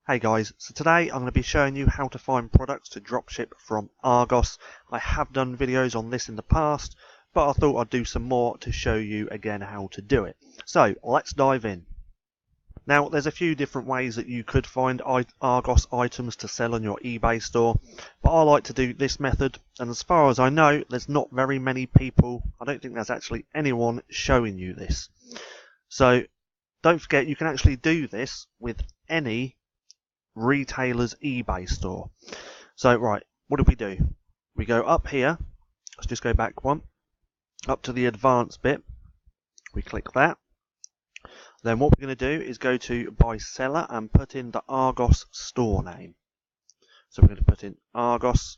Hey guys, so today I'm going to be showing you how to find products to dropship from Argos. I have done videos on this in the past, but I thought I'd do some more to show you again how to do it. So let's dive in. Now there's a few different ways that you could find Argos items to sell on your eBay store, but I like to do this method, and as far as I know there's not very many people, I don't think there's actually anyone showing you this. So don't forget you can actually do this with any retailer's eBay store. So right, what do? We go up here, let's just go back one, up to the advanced bit, we click that. Then what we're going to do is go to by seller and put in the Argos store name. So we're going to put in Argos.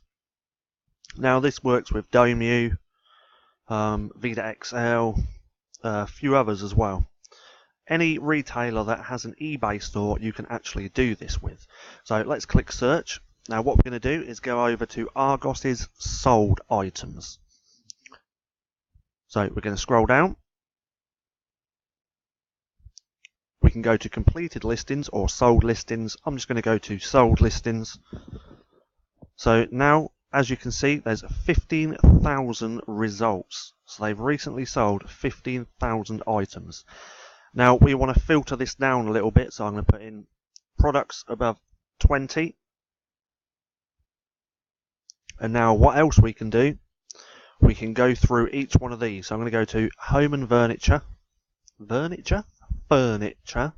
Now this works with Domu, Vita XL, a few others as well. Any retailer that has an eBay store you can actually do this with. So let's click search. Now what we're going to do is go over to Argos's sold items. So we're going to scroll down. We can go to completed listings or sold listings. I'm just going to go to sold listings. So now as you can see there's 15,000 results. So they've recently sold 15,000 items. Now we want to filter this down a little bit, so I'm going to put in products above 20. And now what else we can do? We can go through each one of these. So I'm going to go to home and furniture. Furniture.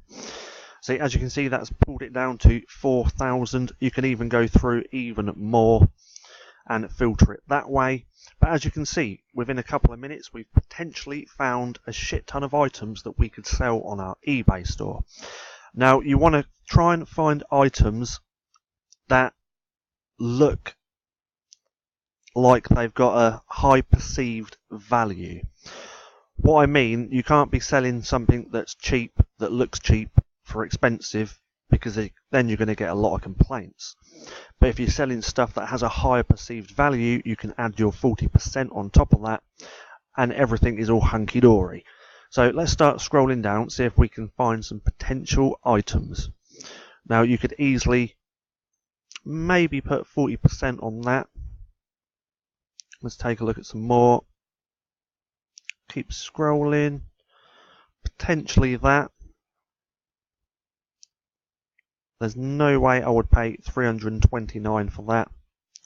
See, as you can see, that's pulled it down to 4,000. You can even go through even more and filter it that way. But as you can see, within a couple of minutes we've potentially found a shit ton of items that we could sell on our eBay store. Now you want to try and find items that look like they've got a high perceived value. What I mean, you can't be selling something that's cheap, that looks cheap, for expensive, because then you're going to get a lot of complaints. But if you're selling stuff that has a higher perceived value, you can add your 40% on top of that, and everything is all hunky-dory. So let's start scrolling down, see if we can find some potential items. Now you could easily maybe put 40% on that. Let's take a look at some more. Keep scrolling. Potentially that. There's no way I would pay $329 for that.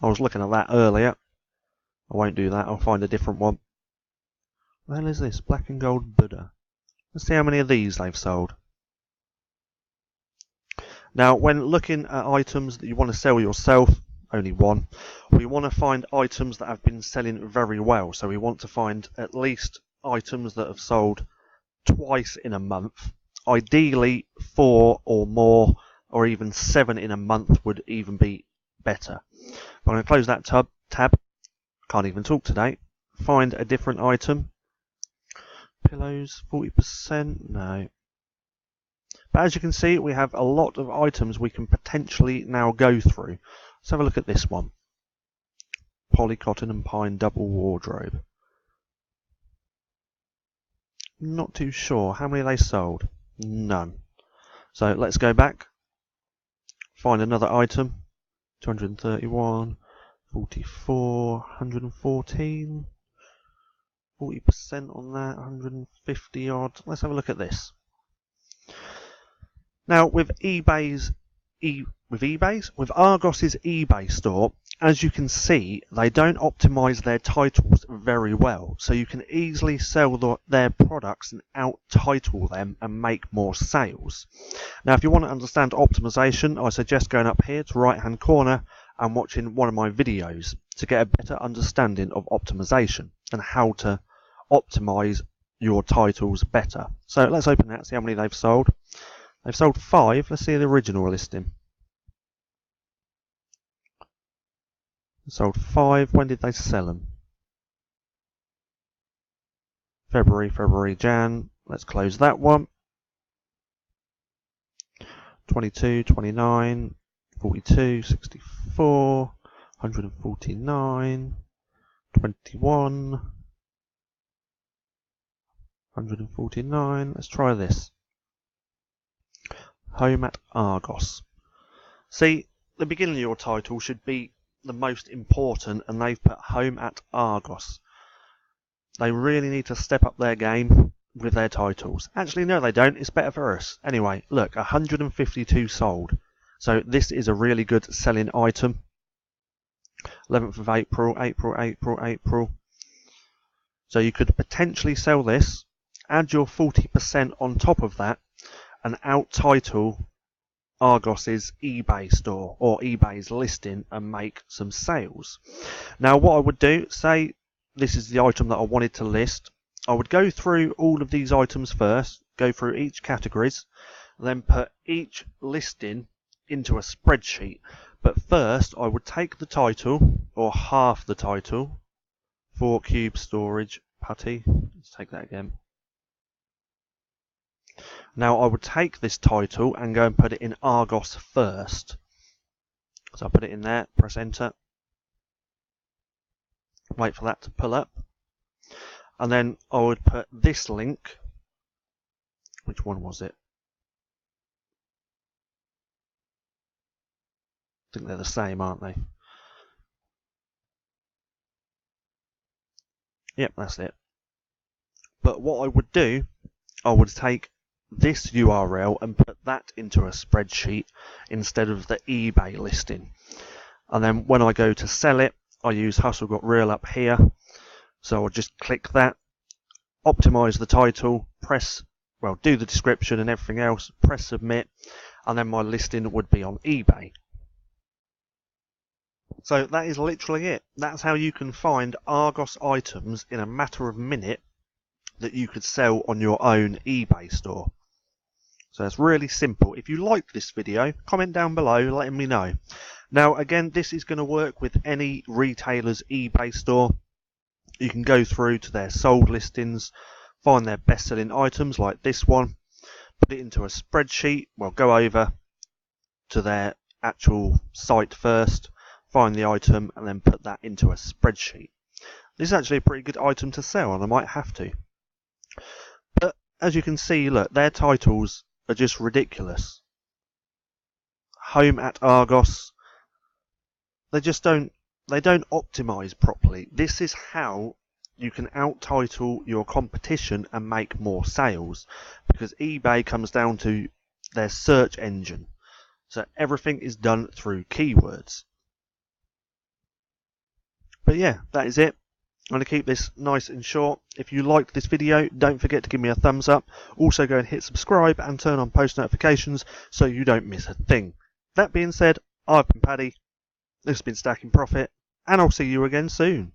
I was looking at that earlier. I won't do that. I'll find a different one. What the hell is this? Black and gold Buddha. Let's see how many of these they've sold. Now, when looking at items that you want to sell yourself, only one, we want to find items that have been selling very well. So we want to find at least items that have sold twice in a month. Ideally 4 or more, or even 7 in a month would even be better. I'm going to close that tab. Can't even talk today. Find a different item. Pillows, 40%, no. But as you can see, we have a lot of items we can potentially now go through. Let's have a look at this one. Poly cotton and pine double wardrobe. Not too sure. How many they sold? None. So let's go back. Find another item. 231, 44, 114, 40% on that, 150 odd. Let's have a look at this. Now with Argos's eBay store, as you can see, they don't optimize their titles very well, so you can easily sell their products and out-title them and make more sales. Now, if you want to understand optimization, I suggest going up here to right-hand corner and watching one of my videos to get a better understanding of optimization and how to optimize your titles better. So let's open that, see how many they've sold. They've sold 5. Let's see the original listing. Sold 5. When did they sell them? February, Jan. Let's close that one. 22, 29, 42, 64, 149, 21, 149. Let's try this. Home at Argos. See, the beginning of your title should be the most important, and they've put home at Argos. They really need to step up their game with their titles. Actually, no, they don't. It's better for us. Anyway, look, 152 sold. So this is a really good selling item. 11th of April. So you could potentially sell this, add your 40% on top of that, and out-title Argos's eBay store or eBay's listing and make some sales. Now what I would do, say this is the item that I wanted to list, I would go through all of these items first, go through each categories, then put each listing into a spreadsheet. But first I would take the title, or half the title, 4 cube storage putty. Let's take that again. Now I would take this title and go and put it in Argos first. So I put it in there, press enter, wait for that to pull up, and then I would put this link, which one was it? I think they're the same, aren't they? Yep, that's it. But what I would do, I would take this URL and put that into a spreadsheet instead of the eBay listing. And then when I go to sell it, I use Hustle Got Real up here. So I'll just click that, optimize the title, press, well, do the description and everything else, press submit, and then my listing would be on eBay. So that is literally it. That's how you can find Argos items in a matter of minute that you could sell on your own eBay store. So it's really simple. If you liked this video, comment down below letting me know. Now again, this is going to work with any retailer's eBay store. You can go through to their sold listings, find their best selling items like this one, put it into a spreadsheet, well, go over to their actual site first, find the item and then put that into a spreadsheet. This is actually a pretty good item to sell, and I might have to. But as you can see, look, their titles are just ridiculous. Home at Argos, they don't optimize properly. This is how you can out-title your competition and make more sales, because eBay comes down to their search engine. So everything is done through keywords. But yeah, that is it. I'm going to keep this nice and short. If you liked this video, don't forget to give me a thumbs up. Also go and hit subscribe and turn on post notifications so you don't miss a thing. That being said, I've been Paddy, this has been Stacking Profit, and I'll see you again soon.